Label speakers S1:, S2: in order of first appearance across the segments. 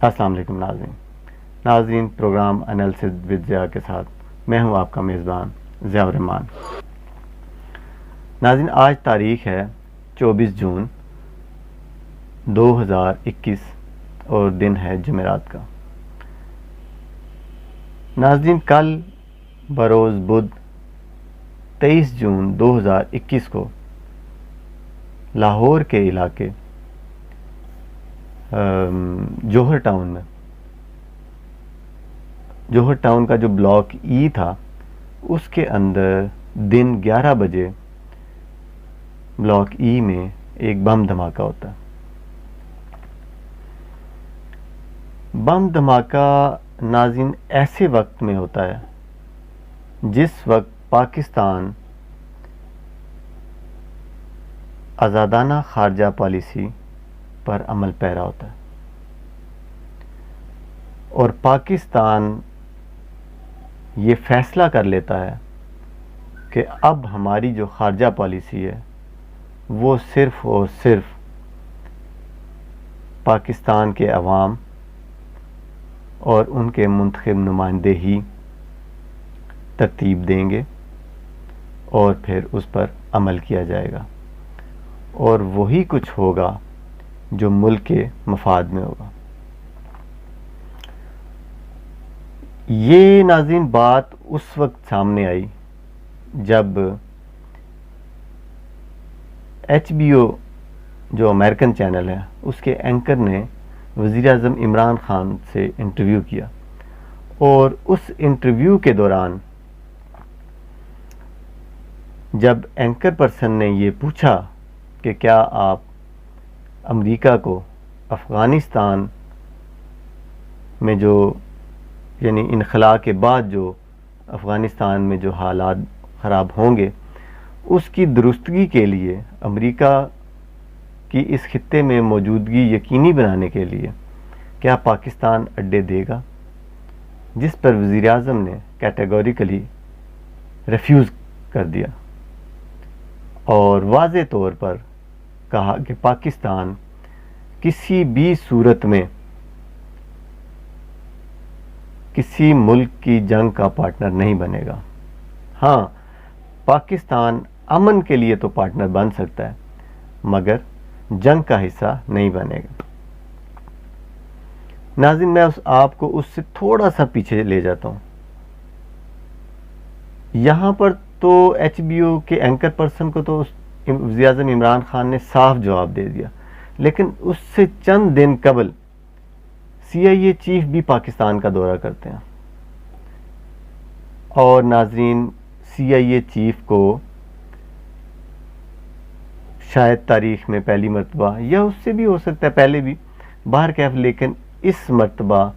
S1: السلام علیکم ناظرین پروگرام انالیسس ود ضیاء کے ساتھ میں ہوں آپ کا میزبان ضیاء الرحمان۔ ناظرین آج تاریخ ہے 24 جون 2021 اور دن ہے جمعرات کا۔ ناظرین کل بروز بدھ 23 جون 2021 کو لاہور کے علاقے جوہر ٹاؤن کا جو بلاک ای تھا اس کے اندر دن 11 بجے بلاک ای میں ایک بم دھماکہ ہوتا ہے۔ بم دھماکہ ناظرین ایسے وقت میں ہوتا ہے جس وقت پاکستان آزادانہ خارجہ پالیسی پر عمل پیرا ہوتا ہے اور پاکستان یہ فیصلہ کر لیتا ہے کہ اب ہماری جو خارجہ پالیسی ہے وہ صرف اور صرف پاکستان کے عوام اور ان کے منتخب نمائندے ہی ترتیب دیں گے اور پھر اس پر عمل کیا جائے گا اور وہی کچھ ہوگا جو ملک کے مفاد میں ہوگا۔ یہ ناظرین بات اس وقت سامنے آئی جب HBO جو امریکن چینل ہے اس کے اینکر نے وزیر اعظم عمران خان سے انٹرویو کیا اور اس انٹرویو کے دوران جب اینکر پرسن نے یہ پوچھا کہ کیا آپ امریکہ کو افغانستان میں جو یعنی انخلاء کے بعد جو افغانستان میں جو حالات خراب ہوں گے اس کی درستگی کے لیے امریکہ کی اس خطے میں موجودگی یقینی بنانے کے لیے کیا پاکستان اڈے دے گا، جس پر وزیر اعظم نے کیٹیگوریکلی ریفیوز کر دیا اور واضح طور پر کہا کہ پاکستان کسی بھی صورت میں کسی ملک کی جنگ کا پارٹنر نہیں بنے گا۔ ہاں پاکستان امن کے لیے تو پارٹنر بن سکتا ہے مگر جنگ کا حصہ نہیں بنے گا۔ ناظرین میں آپ کو اس سے تھوڑا سا پیچھے لے جاتا ہوں۔ یہاں پر تو HBO کے اینکر پرسن کو تو وزیر اعظم عمران خان نے صاف جواب دے دیا، لیکن اس سے چند دن قبل CIA چیف بھی پاکستان کا دورہ کرتے ہیں اور ناظرین CIA چیف کو شاید تاریخ میں پہلی مرتبہ یا اس سے بھی ہو سکتا ہے پہلے بھی بہرکیف، لیکن اس مرتبہ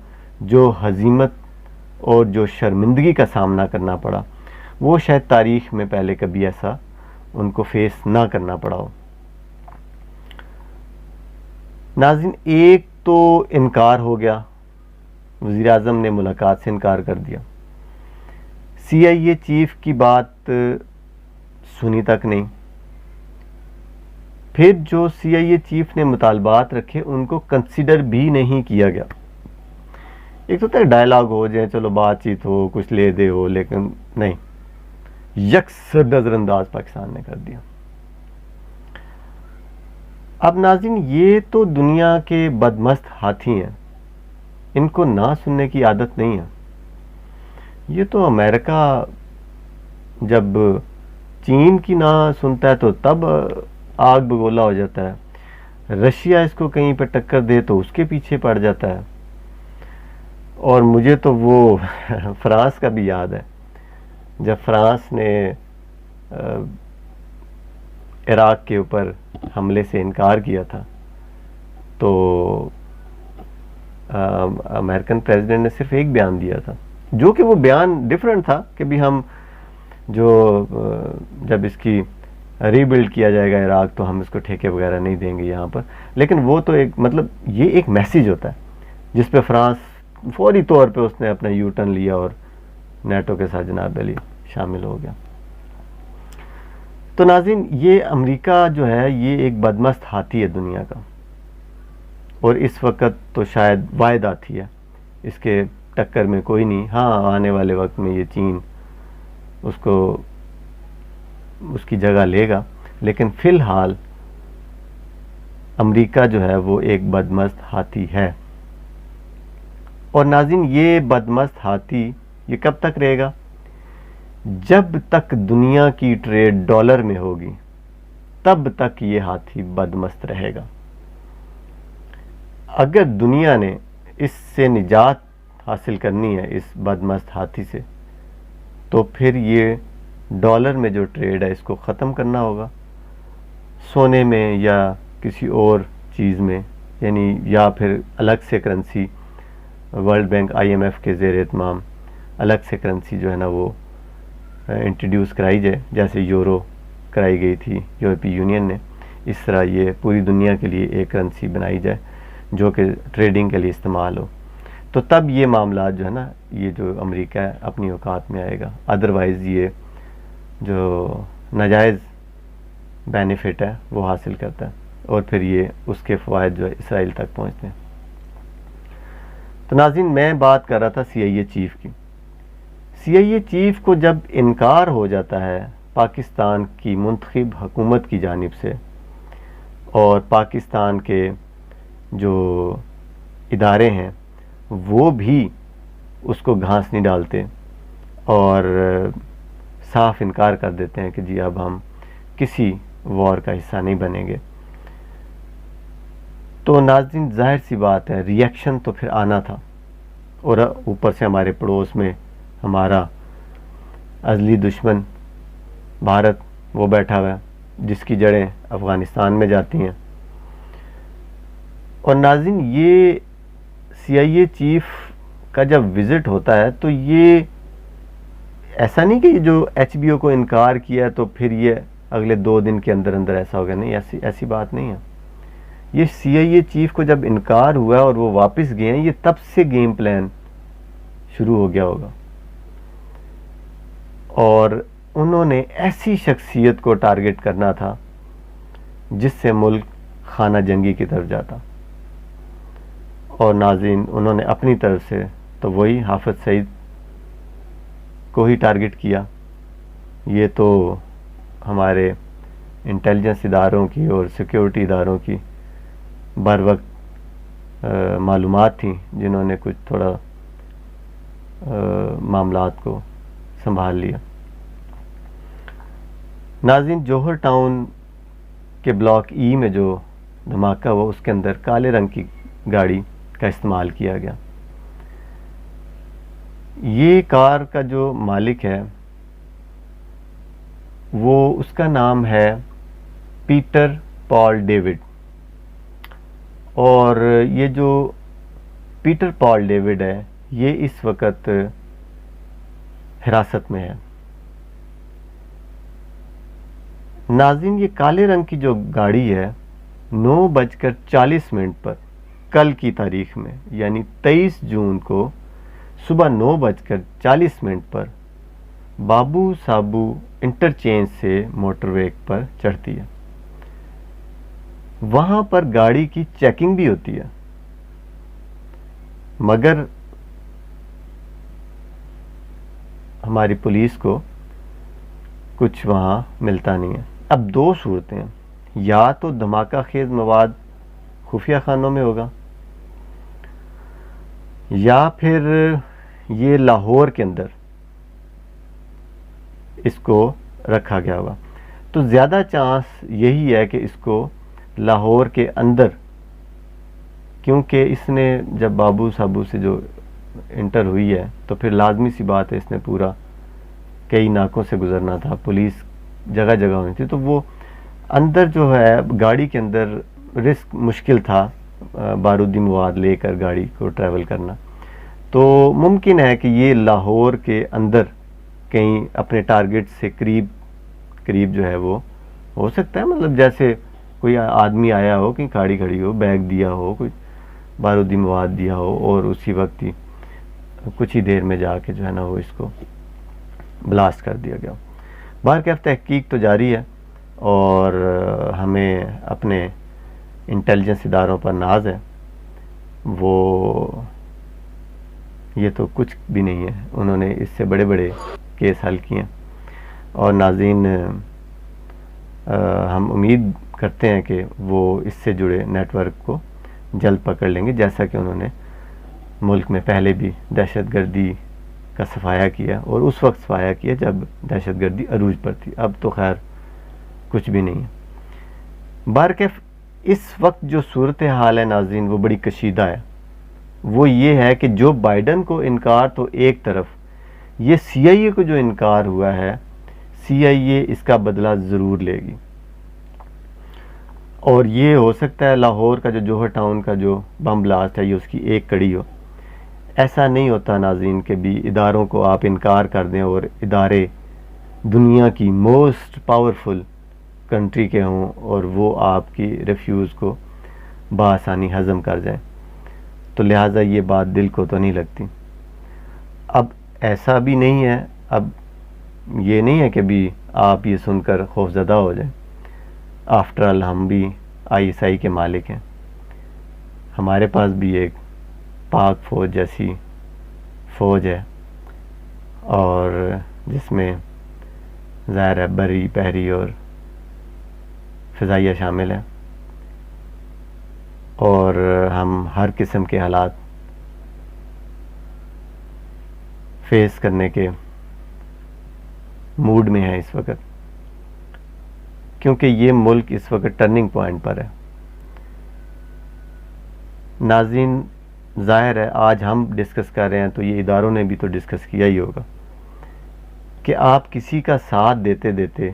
S1: جو ہزیمت اور جو شرمندگی کا سامنا کرنا پڑا وہ شاید تاریخ میں پہلے کبھی ایسا ان کو فیس نہ کرنا پڑا ہو۔ ناظرین ایک تو انکار ہو گیا، وزیر اعظم نے ملاقات سے انکار کر دیا، CIA چیف کی بات سنی تک نہیں، پھر جو CIA چیف نے مطالبات رکھے ان کو کنسیڈر بھی نہیں کیا گیا۔ ایک تو ڈائلاگ ہو جائے، چلو بات چیت ہو، کچھ لے دے ہو، لیکن نہیں، یکسر نظر انداز پاکستان نے کر دیا۔ اب ناظرین یہ تو دنیا کے بدمست ہاتھی ہیں، ان کو نہ سننے کی عادت نہیں ہے۔ یہ تو امریکہ جب چین کی نہ سنتا ہے تو تب آگ بگولا ہو جاتا ہے، رشیا اس کو کہیں پہ ٹکر دے تو اس کے پیچھے پڑ جاتا ہے۔ اور مجھے تو وہ فرانس کا بھی یاد ہے جب فرانس نے عراق کے اوپر حملے سے انکار کیا تھا تو امریکن پریزیڈنٹ نے صرف ایک بیان دیا تھا، جو کہ وہ بیان ڈیفرنٹ تھا کہ بھی ہم جو جب اس کی ری بلڈ کیا جائے گا عراق تو ہم اس کو ٹھیکے وغیرہ نہیں دیں گے یہاں پر، لیکن وہ تو ایک مطلب یہ ایک میسیج ہوتا ہے جس پہ فرانس فوری طور پہ اس نے اپنا یو ٹرن لیا اور نیٹو کے ساتھ جناب علی شامل ہو گیا۔ تو ناظرین یہ امریکہ جو ہے یہ ایک بدمست ہاتھی ہے دنیا کا، اور اس وقت تو شاید واحد ہاتھی ہے، اس کے ٹکر میں کوئی نہیں. ہاں آنے والے وقت میں یہ چین اس کی جگہ لے گا، لیکن فی الحال امریکہ جو ہے وہ ایک بدمست ہاتھی ہے. اور ناظرین یہ بدمست ہاتھی یہ کب تک رہے گا؟ جب تک دنیا کی ٹریڈ ڈالر میں ہوگی تب تک یہ ہاتھی بدمست رہے گا. اگر دنیا نے اس سے نجات حاصل کرنی ہے اس بدمست ہاتھی سے، تو پھر یہ ڈالر میں جو ٹریڈ ہے اس کو ختم کرنا ہوگا، سونے میں یا کسی اور چیز میں، یعنی یا پھر الگ سے کرنسی ورلڈ بینک IMF کے زیر اہتمام الگ سے کرنسی جو ہے نا وہ انٹروڈیوس کرائی جائے، جیسے یورو کرائی گئی تھی یورپی یونین نے. اس طرح یہ پوری دنیا کے لیے ایک کرنسی بنائی جائے جو کہ ٹریڈنگ کے لیے استعمال ہو. تو تب یہ معاملات جو ہے نا یہ جو امریکہ ہے اپنی اوقات میں آئے گا. ادروائز یہ جو ناجائز بینیفٹ ہے وہ حاصل کرتا ہے اور پھر یہ اس کے فوائد جو ہے اسرائیل تک پہنچتے ہیں. تو ناظرین میں بات کر رہا تھا CIA چیف کی. CIA چیف کو جب انکار ہو جاتا ہے پاکستان کی منتخب حکومت کی جانب سے، اور پاکستان کے جو ادارے ہیں وہ بھی اس کو گھاس نہیں ڈالتے اور صاف انکار کر دیتے ہیں کہ جی اب ہم کسی وار کا حصہ نہیں بنیں گے، تو ناظرین ظاہر سی بات ہے ریئیکشن تو پھر آنا تھا. اور اوپر سے ہمارے پڑوس میں ہمارا ازلی دشمن بھارت وہ بیٹھا ہوا ہے جس کی جڑیں افغانستان میں جاتی ہیں. اور ناظرین یہ CIA چیف کا جب وزٹ ہوتا ہے تو یہ ایسا نہیں کہ یہ جو HBO کو انکار کیا ہے تو پھر یہ اگلے 2 دن کے اندر اندر ایسا ہو گیا، نہیں، ایسی بات نہیں ہے. یہ CIA چیف کو جب انکار ہوا ہے اور وہ واپس گئے ہیں، یہ تب سے گیم پلان شروع ہو گیا ہوگا، اور انہوں نے ایسی شخصیت کو ٹارگٹ کرنا تھا جس سے ملک خانہ جنگی کی طرف جاتا. اور ناظرین انہوں نے اپنی طرف سے تو وہی حافظ سعید کو ہی ٹارگٹ کیا. یہ تو ہمارے انٹیلیجنس اداروں کی اور سیکیورٹی اداروں کی بر وقت معلومات تھیں جنہوں نے کچھ تھوڑا معاملات کو سنبھال لیا. ناظرین جوہر ٹاؤن کے بلاک E میں جو دھماکہ ہوا اس کے اندر کالے رنگ کی گاڑی کا استعمال کیا گیا. یہ کار کا جو مالک ہے وہ اس کا نام ہے پیٹر پال ڈیوڈ، اور یہ جو پیٹر پال ڈیوڈ ہے یہ اس وقت حراست میں ہے. ناظرین یہ کالے رنگ کی جو گاڑی ہے 9:40 پر کل کی تاریخ میں یعنی 23 جون کو صبح 9:40 پر بابو سابو انٹرچینج سے موٹر وے پر چڑھتی ہے. وہاں پر گاڑی کی چیکنگ بھی ہوتی ہے مگر ہماری پولیس کو کچھ وہاں ملتا نہیں ہے. اب 2 صورتیں ہیں، یا تو دھماکہ خیز مواد خفیہ خانوں میں ہوگا یا پھر یہ لاہور کے اندر اس کو رکھا گیا ہوگا. تو زیادہ چانس یہی ہے کہ اس کو لاہور کے اندر، کیونکہ اس نے جب بابو صابو سے جو انٹر ہوئی ہے تو پھر لازمی سی بات ہے اس نے پورا کئی ناکوں سے گزرنا تھا، پولیس جگہ جگہ ہونی تھی، تو وہ اندر جو ہے گاڑی کے اندر رسک مشکل تھا بارودی مواد لے کر گاڑی کو ٹریول کرنا. تو ممکن ہے کہ یہ لاہور کے اندر کہیں اپنے ٹارگٹ سے قریب جو ہے وہ ہو سکتا ہے، مطلب جیسے کوئی آدمی آیا ہو کہیں گاڑی کھڑی ہو، بیگ دیا ہو، کوئی بارودی مواد دیا ہو اور اسی وقت ہی کچھ ہی دیر میں جا کے جو ہے نا وہ اس کو بلاسٹ کر دیا گیا. بہرکیف تحقیق تو جاری ہے اور ہمیں اپنے انٹیلیجنس اداروں پر ناز ہے وہ یہ تو کچھ بھی نہیں ہے، انہوں نے اس سے بڑے بڑے کیس حل کیے ہیں. اور ناظرین، ہم امید کرتے ہیں کہ وہ اس سے جڑے نیٹ ورک کو جلد پکڑ لیں گے، جیسا کہ انہوں نے ملک میں پہلے بھی دہشت گردی کا صفایا کیا، اور اس وقت صفایا کیا جب دہشت گردی عروج پر تھی. اب تو خیر کچھ بھی نہیں ہے. بہرکیف اس وقت جو صورتحال ہے ناظرین وہ بڑی کشیدہ ہے. وہ یہ ہے کہ جو بائیڈن کو انکار تو ایک طرف، یہ سی آئی اے کو جو انکار ہوا ہے، سی آئی اے اس کا بدلہ ضرور لے گی. اور یہ ہو سکتا ہے لاہور کا جو جوہر ٹاؤن کا جو بم بلاسٹ ہے یہ اس کی ایک کڑی ہو. ایسا نہیں ہوتا ناظرین کہ بھی اداروں کو آپ انکار کر دیں اور ادارے دنیا کی موسٹ پاورفل کنٹری کے ہوں اور وہ آپ کی ریفیوز کو بآسانی ہضم کر جائیں. تو لہٰذا یہ بات دل کو تو نہیں لگتی. اب ایسا بھی نہیں ہے، اب یہ نہیں ہے کہ بھی آپ یہ سن کر خوف زدہ ہو جائیں. آفٹر آل ہم بھی آئی ایس آئی کے مالک ہیں، ہمارے پاس بھی ایک پاک فوج جیسی فوج ہے، اور جس میں ظاہر ہے بری بحری اور فضائیہ شامل ہیں، اور ہم ہر قسم کے حالات فیس کرنے کے موڈ میں ہیں اس وقت، کیونکہ یہ ملک اس وقت ٹرننگ پوائنٹ پر ہے. ناظرین، ظاہر ہے آج ہم ڈسکس کر رہے ہیں تو یہ اداروں نے بھی تو ڈسکس کیا ہی ہوگا کہ آپ کسی کا ساتھ دیتے دیتے،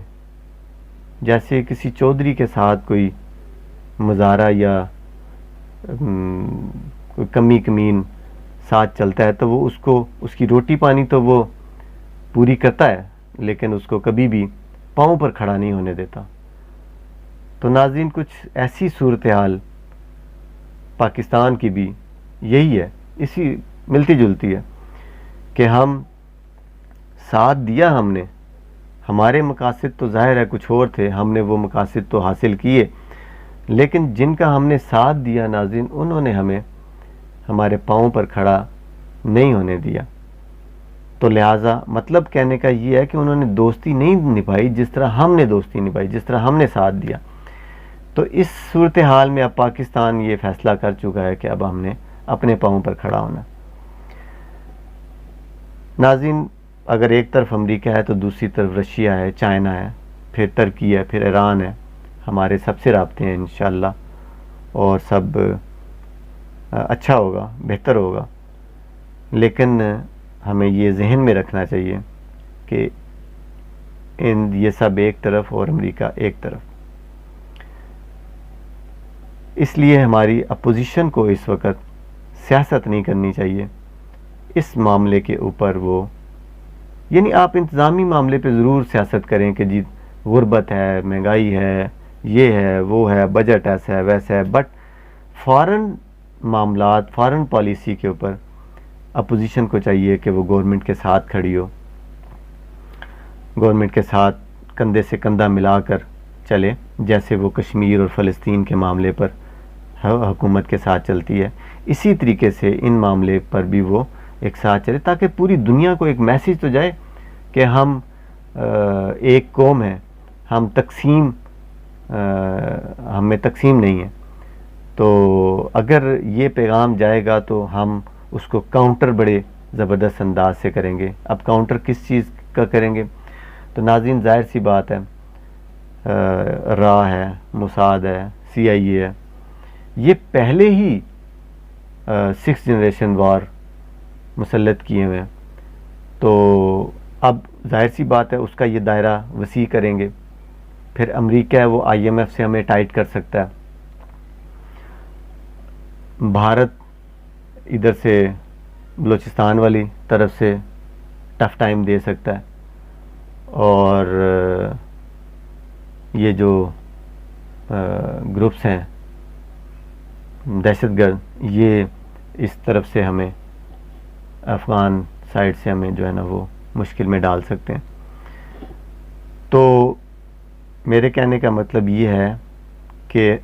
S1: جیسے کسی چودھری کے ساتھ کوئی مظاہرہ یا کوئی کمی کمین ساتھ چلتا ہے تو وہ اس کی روٹی پانی تو وہ پوری کرتا ہے، لیکن اس کو کبھی بھی پاؤں پر کھڑا نہیں ہونے دیتا. تو ناظرین، کچھ ایسی صورتحال پاکستان کی بھی یہی ہے، اسی ملتی جلتی ہے کہ ہم ساتھ دیا، ہم نے ہمارے مقاصد تو ظاہر ہے کچھ اور تھے، ہم نے وہ مقاصد تو حاصل کیے، لیکن جن کا ہم نے ساتھ دیا ناظرین انہوں نے ہمیں ہمارے پاؤں پر کھڑا نہیں ہونے دیا. تو لہٰذا مطلب کہنے کا یہ ہے کہ انہوں نے دوستی نہیں نبھائی جس طرح ہم نے دوستی نبھائی، جس طرح ہم نے ساتھ دیا. تو اس صورتحال میں اب پاکستان یہ فیصلہ کر چکا ہے کہ اب ہم نے اپنے پاؤں پر کھڑا ہونا. ناظرین، اگر ایک طرف امریکہ ہے تو دوسری طرف رشیا ہے، چائنا ہے، پھر ترکی ہے، پھر ایران ہے. ہمارے سب سے رابطے ہیں انشاءاللہ، اور سب اچھا ہوگا، بہتر ہوگا. لیکن ہمیں یہ ذہن میں رکھنا چاہیے کہ یہ سب ایک طرف اور امریکہ ایک طرف. اس لیے ہماری اپوزیشن کو اس وقت سیاست نہیں کرنی چاہیے اس معاملے کے اوپر. وہ یعنی آپ انتظامی معاملے پہ ضرور سیاست کریں کہ جی غربت ہے، مہنگائی ہے، یہ ہے، وہ ہے، بجٹ ایسا ہے ویسا ہے، بٹ فارن معاملات، فارن پالیسی کے اوپر اپوزیشن کو چاہیے کہ وہ گورنمنٹ کے ساتھ کھڑی ہو، گورنمنٹ کے ساتھ کندھے سے کندھا ملا کر چلے، جیسے وہ کشمیر اور فلسطین کے معاملے پر حکومت کے ساتھ چلتی ہے. اسی طریقے سے ان معاملے پر بھی وہ ایک ساتھ چلے، تاکہ پوری دنیا کو ایک میسیج تو جائے کہ ہم ایک قوم ہیں، ہم ہمیں تقسیم نہیں ہے. تو اگر یہ پیغام جائے گا تو ہم اس کو کاؤنٹر بڑے زبردست انداز سے کریں گے. اب کاؤنٹر کس چیز کا کریں گے؟ تو ناظرین، ظاہر سی بات ہے، را ہے، موساد ہے، سی آئی اے ہے، یہ پہلے ہی 6 جنریشن وار مسلط کیے ہوئے ہیں. تو اب ظاہر سی بات ہے اس کا یہ دائرہ وسیع کریں گے. پھر امریکہ ہے، وہ آئی ایم ایف سے ہمیں ٹائٹ کر سکتا ہے. بھارت ادھر سے بلوچستان والی طرف سے ٹف ٹائم دے سکتا ہے. اور یہ جو گروپس ہیں دہشت گرد، یہ اس طرف سے ہمیں افغان سائڈ سے ہمیں جو ہے نا وہ مشکل میں ڈال سکتے ہیں. تو میرے کہنے کا مطلب یہ ہے کہ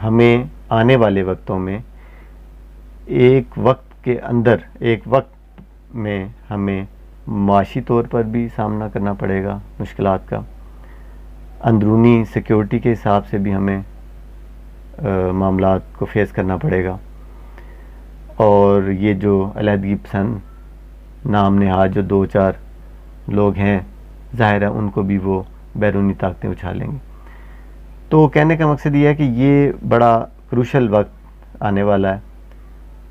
S1: ہمیں آنے والے وقتوں میں ایک وقت کے اندر، ایک وقت میں ہمیں معاشی طور پر بھی سامنا کرنا پڑے گا مشکلات کا، اندرونی سیکیورٹی کے حساب سے بھی ہمیں معاملات کو فیس کرنا پڑے گا، اور یہ جو علیحدگی پسند نام نہاد جو 2-4 لوگ ہیں، ظاہر ہے ان کو بھی وہ بیرونی طاقتیں اچھالیں گی۔ تو کہنے کا مقصد یہ ہے کہ یہ بڑا کروشل وقت آنے والا ہے،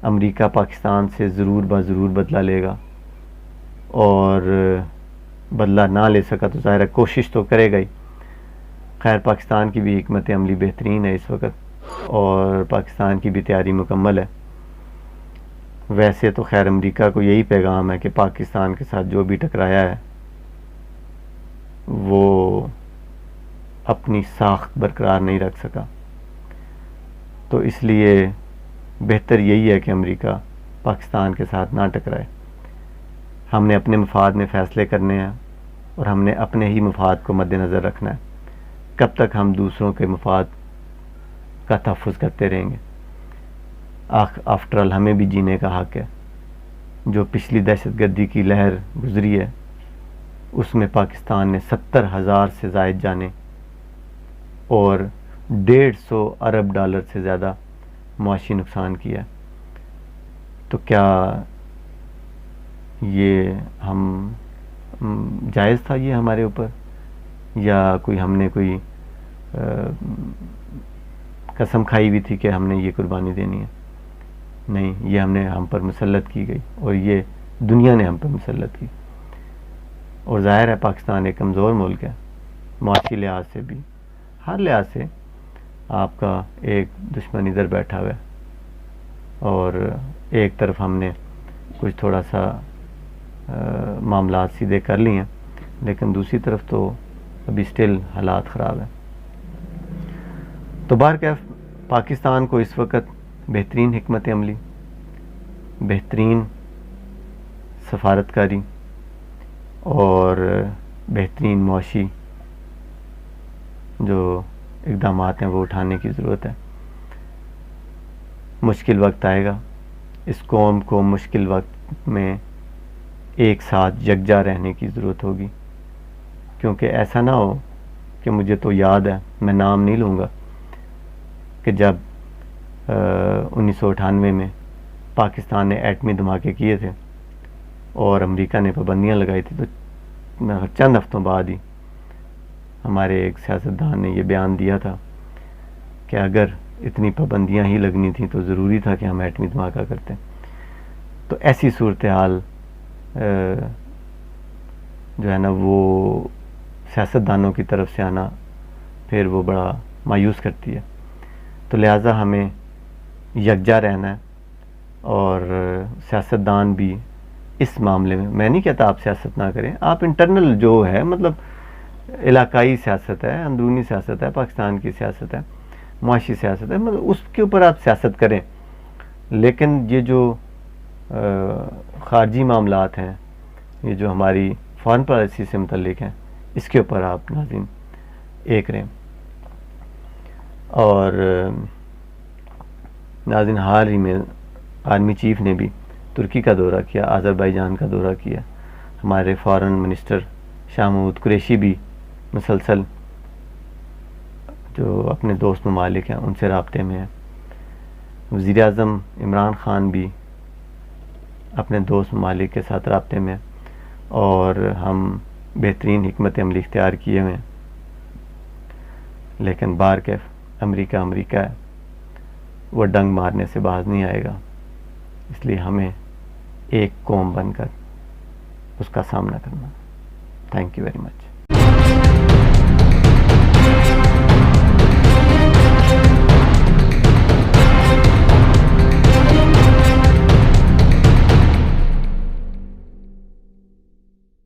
S1: امریکہ پاکستان سے ضرور ضرور بدلہ لے گا، اور بدلہ نہ لے سکا تو ظاہر ہے کوشش تو کرے گا ہی۔ خیر پاکستان کی بھی حکمت عملی بہترین ہے اس وقت، اور پاکستان کی بھی تیاری مکمل ہے۔ ویسے تو خیر امریکہ کو یہی پیغام ہے کہ پاکستان کے ساتھ جو بھی ٹکرایا ہے وہ اپنی ساخت برقرار نہیں رکھ سکا، تو اس لیے بہتر یہی ہے کہ امریکہ پاکستان کے ساتھ نہ ٹکرائے۔ ہم نے اپنے مفاد میں فیصلے کرنے ہیں، اور ہم نے اپنے ہی مفاد کو مد نظر رکھنا ہے۔ کب تک ہم دوسروں کے مفاد کا تحفظ کرتے رہیں گے؟ آفٹر آل ہمیں بھی جینے کا حق ہے۔ جو پچھلی دہشت گردی کی لہر گزری ہے اس میں پاکستان نے 70,000 سے زائد جانے اور 150 ارب ڈالر سے زیادہ معاشی نقصان کیا ہے۔ تو کیا یہ ہم جائز تھا یہ ہمارے اوپر، یا ہم نے کوئی قسم کھائی ہوئی تھی کہ ہم نے یہ قربانی دینی ہے؟ نہیں، یہ ہم پر مسلط کی گئی، اور یہ دنیا نے ہم پر مسلط کی۔ اور ظاہر ہے پاکستان ایک کمزور ملک ہے، معاشی لحاظ سے بھی، ہر لحاظ سے۔ آپ کا ایک دشمن ادھر بیٹھا ہوا ہے، اور ایک طرف ہم نے کچھ تھوڑا سا معاملات سیدھے کر لی ہیں، لیکن دوسری طرف تو ابھی سٹل حالات خراب ہیں۔ تو بہرکیف پاکستان کو اس وقت بہترین حکمت عملی، بہترین سفارتکاری اور بہترین معاشی جو اقدامات ہیں وہ اٹھانے کی ضرورت ہے۔ مشکل وقت آئے گا، اس قوم کو مشکل وقت میں ایک ساتھ یکجا رہنے کی ضرورت ہوگی، کیونکہ ایسا نہ ہو کہ مجھے تو یاد ہے، میں نام نہیں لوں گا، کہ جب 1998 میں پاکستان نے ایٹمی دھماکے کیے تھے اور امریکہ نے پابندیاں لگائی تھی، تو چند ہفتوں بعد ہی ہمارے ایک سیاستدان نے یہ بیان دیا تھا کہ اگر اتنی پابندیاں ہی لگنی تھیں تو ضروری تھا کہ ہم ایٹمی دھماکہ کرتے۔ تو ایسی صورتحال جو ہے نا وہ سیاستدانوں کی طرف سے آنا پھر وہ بڑا مایوس کرتی ہے۔ تو لہٰذا ہمیں یکجا رہنا ہے، اور سیاستدان بھی اس معاملے میں نہیں کہتا آپ سیاست نہ کریں، آپ انٹرنل جو ہے، مطلب علاقائی سیاست ہے، اندرونی سیاست ہے، پاکستان کی سیاست ہے، معاشی سیاست ہے، مطلب اس کے اوپر آپ سیاست کریں، لیکن یہ جو خارجی معاملات ہیں، یہ جو ہماری فارن پالیسی سے متعلق ہیں، اس کے اوپر آپ ناظرین ایک رہیں۔ اور ناظرین حال ہی میں آرمی چیف نے بھی ترکی کا دورہ کیا، آذربائیجان کا دورہ کیا، ہمارے فارن منسٹر شاہ محمود قریشی بھی مسلسل جو اپنے دوست ممالک ہیں ان سے رابطے میں ہیں، وزیر اعظم عمران خان بھی اپنے دوست ممالک کے ساتھ رابطے میں، اور ہم بہترین حکمت عملی اختیار کیے ہوئے ہیں، لیکن بہرکیف امریکہ ہے، وہ ڈنگ مارنے سے باز نہیں آئے گا، اس لیے ہمیں ایک قوم بن کر اس کا سامنا کرنا۔ Thank you very much.